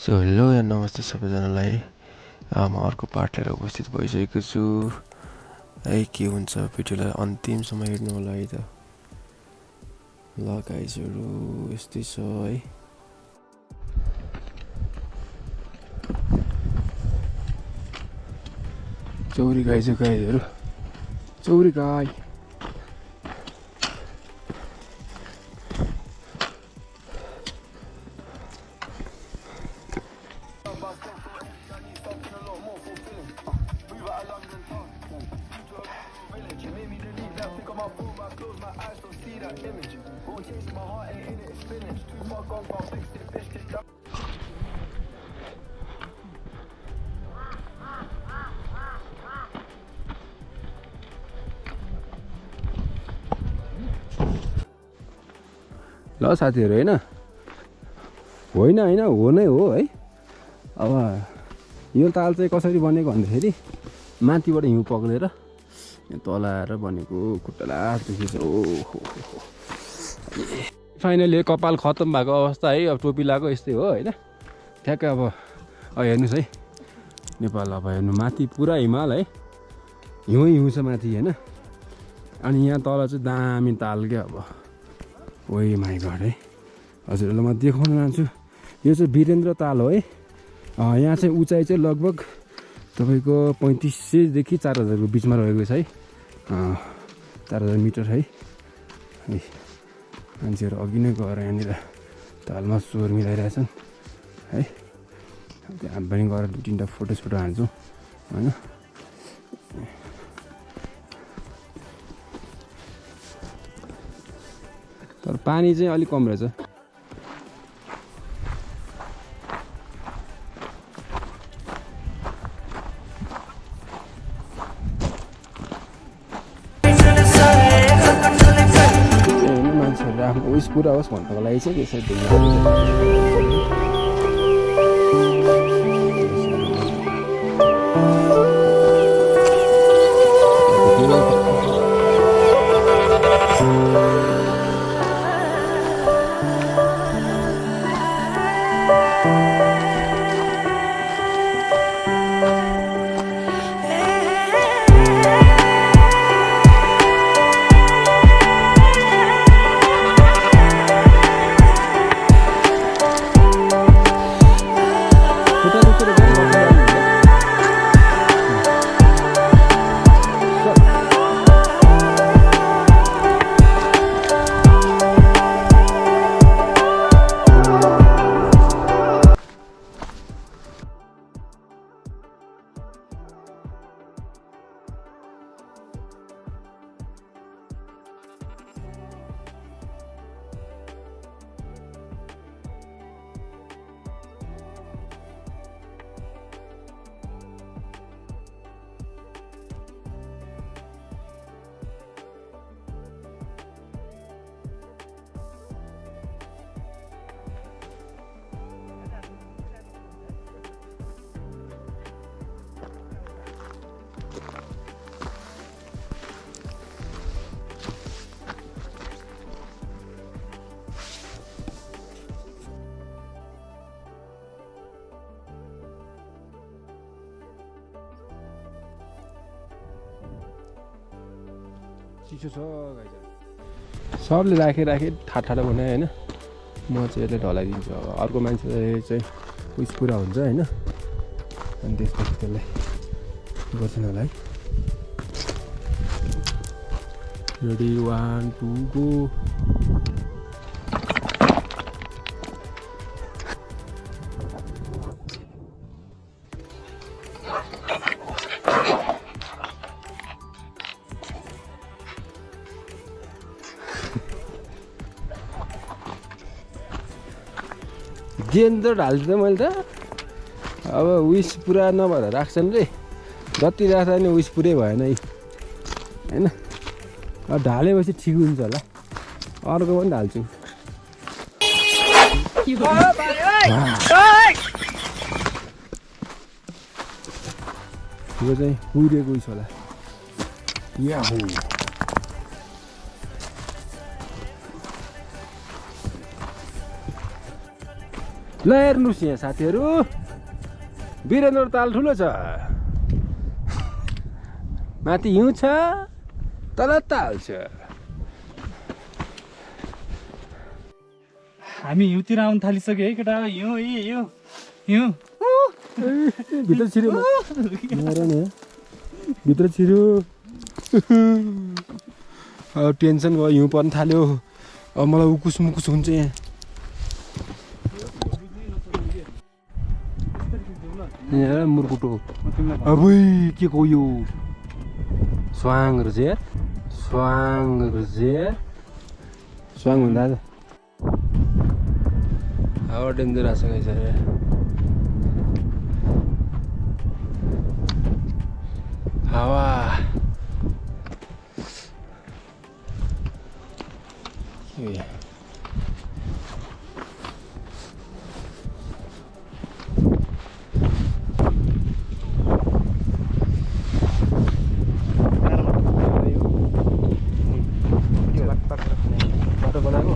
So hello या नमस्ते सबैजनालाई। म अर्को पार्ट लिएर उपस्थित भइसकेको छु है। के हुन्छ भिडियोलाई अन्तिमसम्म हेर्नु होला है त। ल गाइजहरू यस्तै छ है। चौरी गाई छ गाईहरू, चौरी गाई। ल साथीहरू होइन होइन होइन हो नै हो है। अब यो ताल चाहिँ कसरी बनेको भन्दाखेरि माथिबाट हिउँ पक्रेर यहाँ तल आएर बनेको। खुट्टा दुखेछ। ओहो फाइनली कपाल खत्तम भएको अवस्था है। अब टोपी लगाएको यस्तै हो होइन। ठ्याक्कै अब हेर्नुहोस् है नेपाल। अब हेर्नु माथि पुरा हिमाल है, हिउँ छ माथि होइन। अनि यहाँ तल चाहिँ दामी ताल क्या। अब ओइ माई गड है। हजुरहरूलाई म देखाउन जान्छु। यो चाहिँ वीरेन्द्र ताल हो है। यहाँ चाहिँ उचाइ चाहिँ लगभग तपाईँको 3500देखि 4000को बिचमा रहेको छ है। 4000 मिटर है। मान्छेहरू अघि नै गएर यहाँनिर तालमा स्वर मिलाइरहेछन् है। त्यहाँ हामी पनि गएर 2-3टा फोटोसोटो हान्छौँ होइन। तर पानी चाहिँ अलिक कम रहेछ। मान्छेहरूले आफ्नो उइस पुरा होस् भन्नको लागि चाहिँ यसरी चिसो छ गाइज। सबले राखेँ ठाडो बनायो होइन। म चाहिँ यसले ढलाइदिन्छु। अब अर्को मान्छे चाहिँ उइस पुरा हुन्छ होइन। अनि त्यसपछि त्यसलाई गर्छन् होला है। Ready 1 2 go. जेन त ढाल्छु त मैले त। अब उइस पुरा नभएर राख्छन् रे। जति राख्दा नि उइस पुरै भएन है होइन। अब ढालेपछि ठिक हुन्छ होला। अर्को पनि ढाल्छु। यो चाहिँ पुरेको उइस होला। याहू ल हेर्नुहोस् यहाँ साथीहरू वीरेन्द्र ताल ठुलो छ माथि हिउँ छ तल ताल छ हामी हिउँतिर आउनु थालिसक्यो है केटा हिउँ भित्र छिर्यो भित्र छिर्यो अब टेन्सन भयो हिउँ पर्न थाल्यो अब मलाई उकुस मुकुस हुन्छ यहाँ यहाँ मुरकुटो अब के को यो स्वाङ रुजेर स्वाङ भन्दा हावा डेन्जर आएको छ गाइस हावा बाटो बनाएको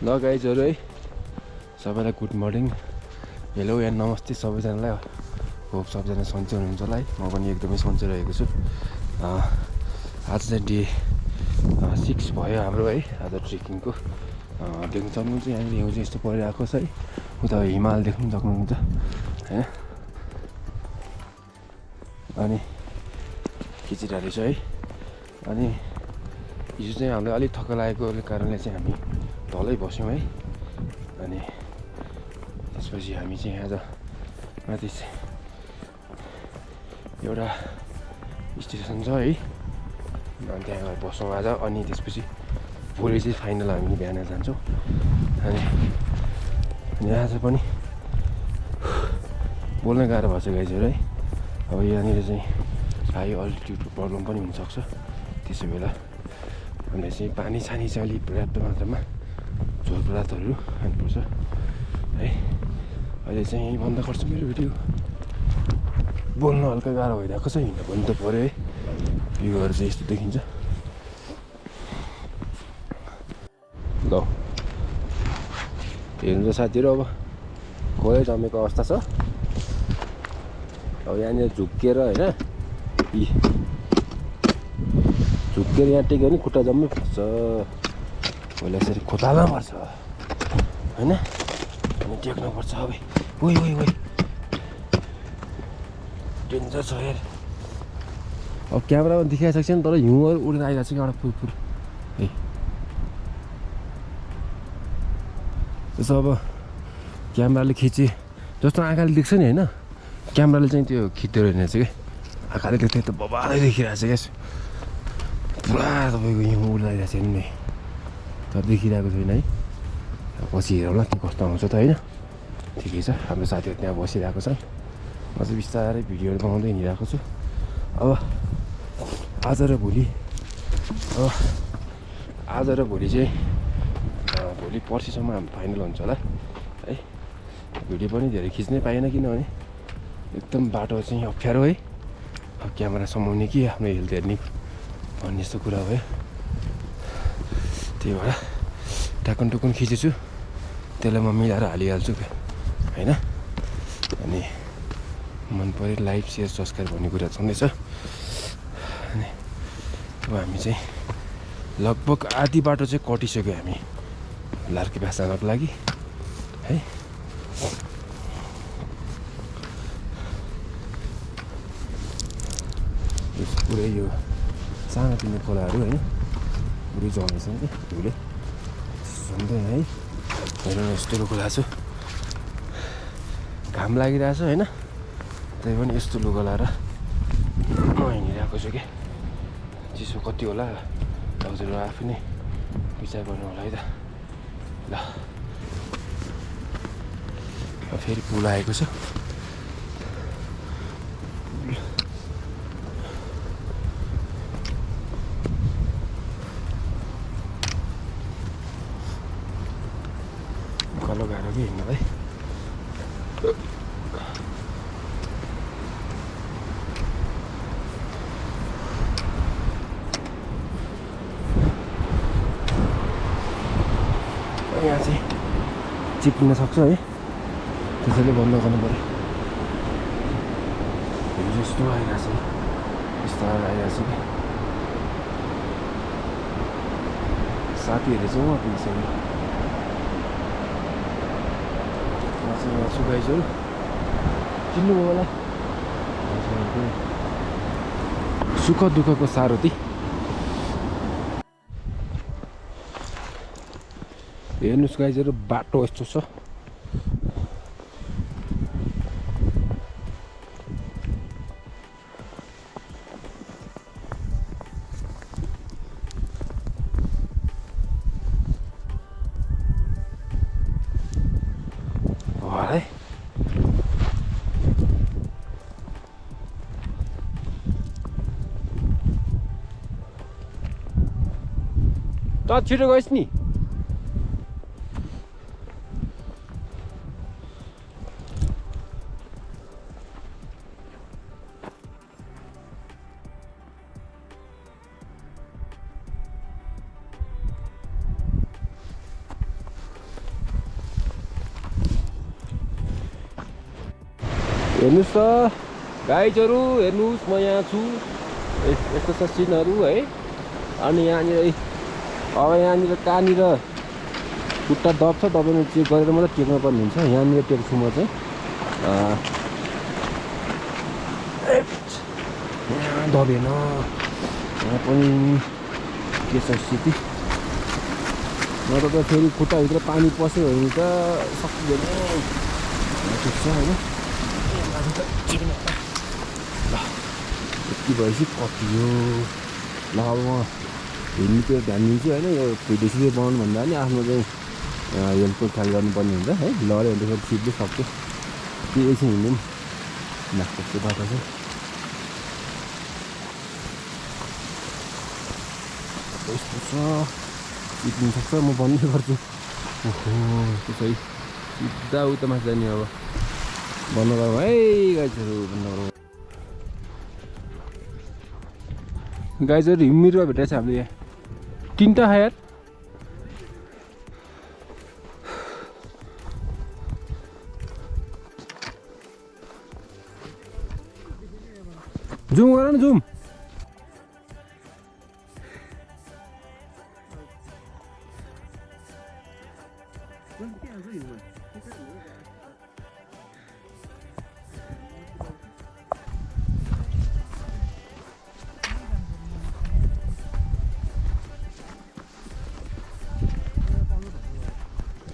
ल गाइजहरू है सबैलाई गुड मर्निङ हेलो या नमस्ते सबैजनालाई होप सबैजना सन्चै हुनुहुन्छ होला है म पनि एकदमै सन्चै रहेको छु आज चाहिँ डे 6 भयो हाम्रो है आज ट्रेकिङको देख्नु सक्नुहुन्छ यहाँनिर हिउँ चाहिँ यस्तो परिरहेको छ है उता हिमाल देख्नु सक्नुहुन्छ होइन अनि खिचिरहेको छ है अनि हिजो चाहिँ हामीलाई अलिक थका लागेको कारणले चाहिँ हामी तलै बस्यौँ है अनि त्यसपछि हामी चाहिँ आज माथि एउटा स्टेसन छ है अनि त्यहाँ गएर बस्छौँ आज अनि त्यसपछि भोलि चाहिँ फाइनल हामी बिहान जान्छौँ अनि आज पनि बोल्न गाह्रो भएको छ गाइजहरू है अब यहाँनिर चाहिँ हाई अल्टिट्युडको प्रब्लम पनि हुनसक्छ त्यसो बेला हामीले चाहिँ पानी छानी चाहिँ अलिक पर्याप्त मात्रामा झोलप्रातहरू खानुपर्छ है अहिले चाहिँ यहीँ बन्द गर्छु मेरो भिडियो बोल्न हल्का गाह्रो भइरहेको छ हिँड्न पनि त पऱ्यो है भ्यूहरू चाहिँ यस्तो देखिन्छ ल हेर्नु साथीहरू अब खोलै जमेको अवस्था छ अब यहाँनिर झुक्किएर होइन झुक्किएर यहाँ टेक्यो भने खुट्टा जम्मै फुट्छ पहिला यसरी खोताल्न पर्छ होइन अनि टेक्नुपर्छ अब ओइ डेन्जर छ यार अब क्यामेरामा देखाइसकेको छैन तर हिउँहरू उडेर आइरहेको छ कि एउटा फुर है त्यसो अब क्यामेराले खिचे जस्तो आँखाले देख्छ नि होइन क्यामेराले चाहिँ त्यो खिच्दो रहेछ कि आँखाले देख्दा त बबालै देखिरहेको छ क्या पुरा तपाईँको हिउँ उडिरहेको छ नि तर देखिरहेको छैन है पछि हेरौँला के कस्तो आउँछ त होइन ठिकै छ हाम्रो साथीहरू त्यहाँ बसिरहेको छ म चाहिँ बिस्तारै भिडियोहरू बनाउँदै हिँडिरहेको छु अब आज र भोलि चाहिँ भोलि पर्सिसम्म हाम्रो फाइनल हुन्छ होला है भिडियो पनि धेरै खिच्नै पाएन किनभने एकदम बाटो चाहिँ अप्ठ्यारो है क्यामेरा समाउने कि आफ्नो हेल्थ हेर्ने भन्ने यस्तो कुरा भयो त्यही भएर टाकन खिचेछु त्यसलाई म मिलाएर हालिहाल्छु होइन अनि मन पऱ्यो लाइक सेयर सब्सक्राइब भन्ने कुरा छँदैछ अनि अब हामी चाहिँ लगभग आधी बाटो चाहिँ कटिसक्यो हामी लार्केपास जानको लागि है पुरै यो सानोतिनो खोलाहरू होइन पुरै जमेछ नि हिउँले सुन्दैन है हेर्नु यस्तो लुगा लाएको छु घाम लागिरहेछ होइन त्यही पनि यस्तो लुगा लाएर म हिँडिरहेको छु कि चिसो कति होला हजुर आफै नै विचार गर्नु होला है त ल फेरि पुल आएको छ कलो गाह्रो कि हिँड्नु भाइ यहाँ चाहिँ चिप्लिन सक्छ है त्यसैले बन्द गर्नु पऱ्यो हिजो यस्तो आइरहेछ बिस्तारै आइरहेछ कि साथीहरू चाहिँ उहाँ पुगिसक्यो यहाँ छु गाइजहरू चिन्नुभयो होला सुख दुःखको सारथी हेर्नुहोस् गाइजहरू बाटो यस्तो छ त छिटो गइस् नि हेर्नुहोस् त गाइजहरू हेर्नुहोस् म यहाँ छु यस्तो छ सिनहरू है अनि यहाँनिर अब यहाँनिर कहाँनिर खुट्टा दब्छ दबाउनु चेक गरेर मात्रै टेक्नु पर्ने हुन्छ यहाँनिर टेक्छु म चाहिँ यहाँ दबेन यहाँ पनि के छ स्थिति नत्र त फेरि खुट्टाभित्र पानी पस्यो भने त सक्दैन ठिक छ होइन ल यति भएपछि कति हो ल अब म हिँड्नुतिर ध्यान दिन्छु होइन यो भिडियो बनाउनुभन्दा पनि आफ्नो चाहिँ हेल्थको ख्याल गर्नुपर्ने हुन्छ है लड्यो भने त सिधै सक्यो त्यो एकछिन हिँड्नु ल कस्तो बाटो छ यस्तो छ सिक्नु सक्छ म बन्दै गर्छु ओहो त्यसै सिधा उतामा जाने अब बन्द गरौँ है गाइजहरू बन्द गरौँ गाइजहरू हिउँमिरुवा भेटाएछ हामीले यहाँ तिनवटा यार जुम गर न जुम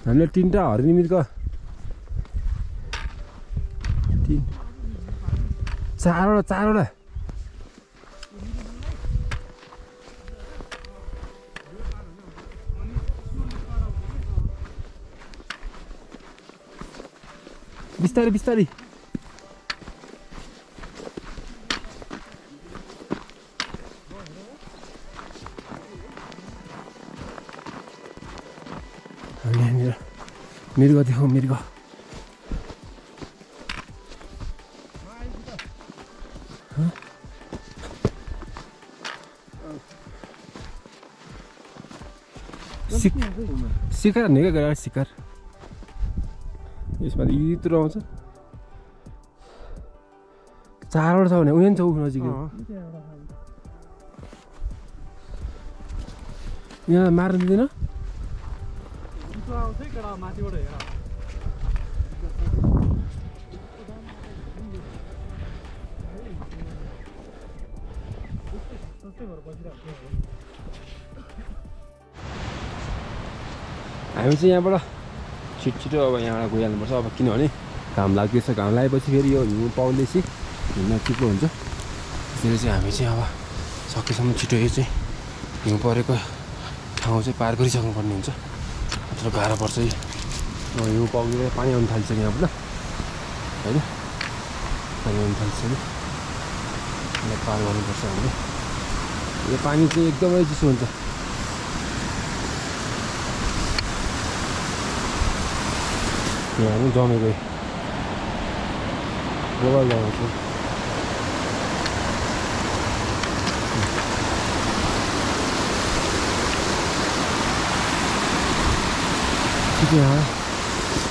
हामीले तिनवटा हरिणी मृग चारवटा बिस्तारै बिस्तारै यहाँनिर मृग देखाउँ मृग शिकार हान्ने क्या शिकार यसमा यत्रो आउँछ चारवटा छ भने उयो नि छ ऊ नजिक यहाँ मार्न दिँदैन हामी चाहिँ यहाँबाट छिटो अब यहाँबाट गइहाल्नुपर्छ अब किनभने घाम लाग्दैछ घाम लागेपछि फेरि यो हिउँ पाउँदैछ हिँड्न चिप्लो हुन्छ त्यसैले चाहिँ हामी चाहिँ अब सकेसम्म छिटो यो चाहिँ हिउँ परेको ठाउँ चाहिँ पार गरिसक्नुपर्ने हुन्छ अथवा गाह्रो पर्छ हिउँ पाउँदै पानी आउनु थालिसक्यो यहाँबाट होइन पानी आउनु थालिसक्यो यसलाई पार गर्नुपर्छ हामीले यो पानी चाहिँ एकदमै चिसो हुन्छ यहाँ पनि जमेको गोबर जमेको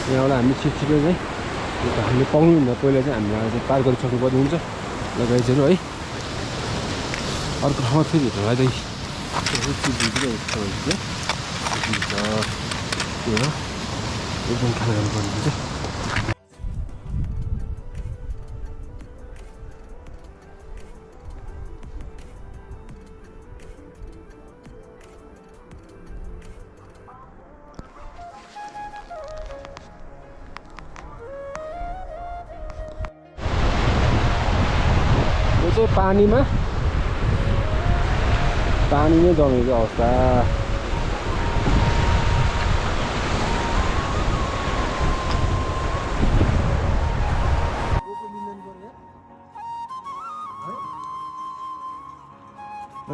यहाँबाट हामी छिटो चाहिँ हामीले पाउनुभन्दा पहिला चाहिँ हामीलाई चाहिँ पार गरिसक्नु पर्ने हुन्छ ल गाइजहरू है अर्को ठाउँमा फेरि हेर्नुलाई एकदम खाना गर्नुपर्ने हुन्छ पानीमा पानी नै जमेको अवस्था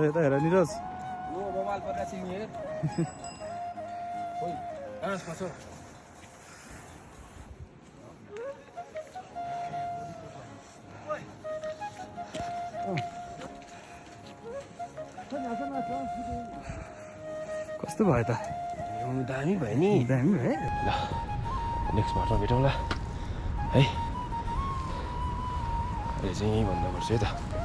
यता हेर निरज मोबाइल पर्दा सिमी हेर कस्तो भयो त दामी भयो नि दामी भयो ल नेक्स्ट पार्टमा भेटौँला है अहिले चाहिँ यहीँ भन्नुपर्छ है त